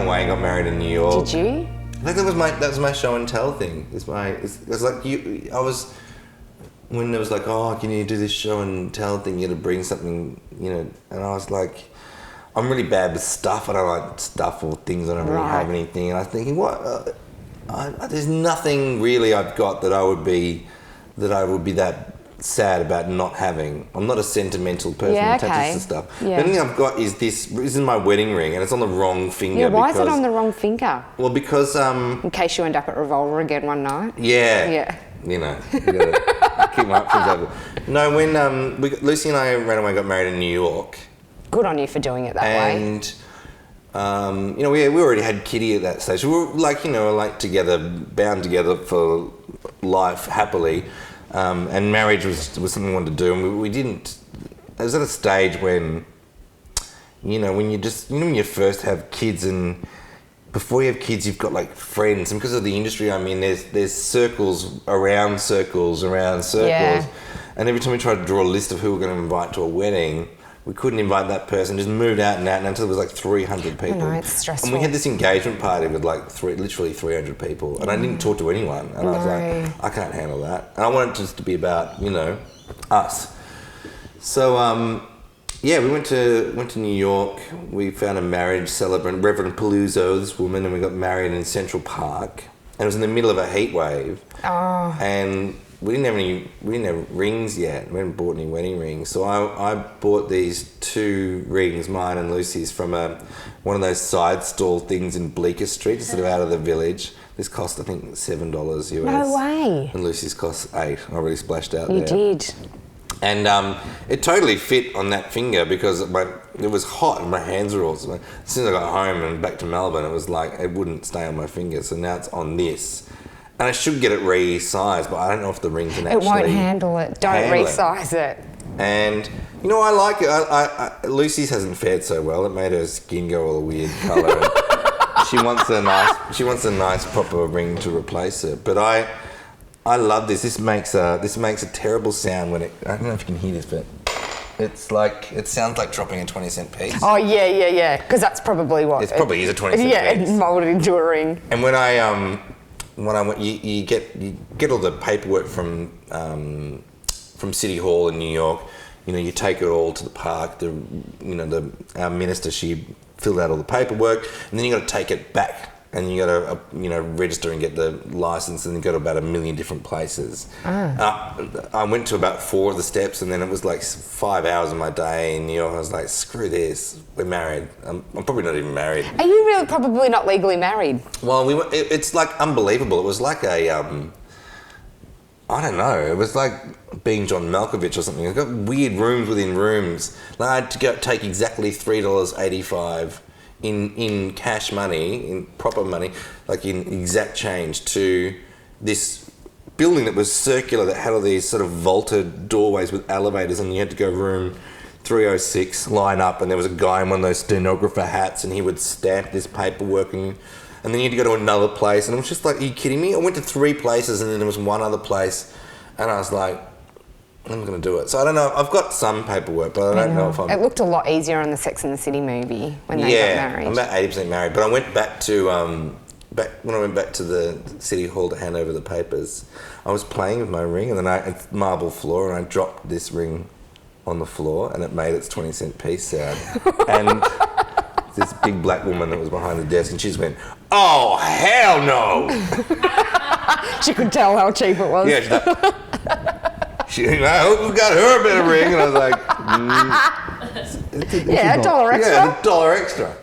away and got married in New York. Did you? I think that was my show and tell thing. It was like when there was like, oh, can you do this show and tell thing? You got to bring something, and I was like, I'm really bad with stuff. I don't like stuff or things. I don't really have anything. And I was thinking, what? There's nothing really I've got that I would be that sad about not having. I'm not a sentimental person who touches the stuff. Yeah. The only thing I've got is this. This is my wedding ring, and it's on the wrong finger. Yeah, why is it on the wrong finger? Well, because in case you end up at Revolver again one night. Yeah. Yeah. You gotta keep my options open. No, when Lucy and I ran away and got married in New York. Good on you for doing it that way. And we already had Kitty at that stage. We were together, bound together for life happily. And marriage was something we wanted to do, and we didn't. I was at a stage when, when you first have kids, and before you have kids, you've got like friends, and because of the industry I'm in, there's circles around circles, yeah. And every time we tried to draw a list of who we're going to invite to a wedding, we couldn't invite that person. Just moved out and until there was like 300 people. I know, it's stressful. And we had this engagement party with like literally 300 people, and I didn't talk to anyone. And I was like, I can't handle that. And I wanted it just to be about us. So we went to New York. We found a marriage celebrant, Reverend Paluzzo, this woman, and we got married in Central Park. And it was in the middle of a heat wave. Oh. And we didn't have rings yet. We hadn't bought any wedding rings. So I bought these 2 rings, mine and Lucy's, from one of those side stall things in Bleecker Street, just sort of out of the village. This cost, I think, $7 US. No way. And Lucy's cost $8. I really splashed out there. You did. And it totally fit on that finger because it was hot and my hands were all... As soon as I got home and back to Melbourne, it was like it wouldn't stay on my finger. So now it's on this. And I should get it resized, but I don't know if the ring can actually... It won't handle it. Don't resize it. And, I like it. Lucy's hasn't fared so well. It made her skin go all a weird colour. She wants a nice proper ring to replace it. But I love this. This makes a terrible sound when it... I don't know if you can hear this, but it sounds like dropping a 20-cent piece. Oh, yeah. Because that's probably what... It probably is a 20-cent piece. Yeah, it's moulded into a ring. And when I went, you get all the paperwork from City Hall in New York. You take it all to the park. Our minister, she filled out all the paperwork, and then you got to take it back, and you got to register and get the license, and you go to about 1 million different places. I went to about 4 of the steps, and then it was like 5 hours of my day in New York. I was like, screw this, we're married. I'm probably not even married. Are you really probably not legally married? Well, it's like unbelievable. It was like I don't know. It was like being John Malkovich or something. I've got weird rooms within rooms. Like I had to take exactly $3.85 in cash money, in proper money, like in exact change, to this building that was circular that had all these sort of vaulted doorways with elevators, and you had to go room 306, line up, and there was a guy in one of those stenographer hats, and he would stamp this paperwork, and then you had to go to another place, and I was just like, are you kidding me? I went to 3 places, and then there was one other place, and I was like, I'm going to do it. So I don't know. I've got some paperwork, but I don't know if I'm... It looked a lot easier on the Sex and the City movie when they got married. I'm about 80% married. But I went back to... when I went back to the City Hall to hand over the papers, I was playing with my ring, and then it's marble floor, and I dropped this ring on the floor, and it made its 20-cent piece sound. And this big black woman that was behind the desk, and she just went, oh, hell no! She could tell how cheap it was. Yeah, she's like... I hope we got her a better ring. And I was like, $1 extra. Yeah, $1 extra.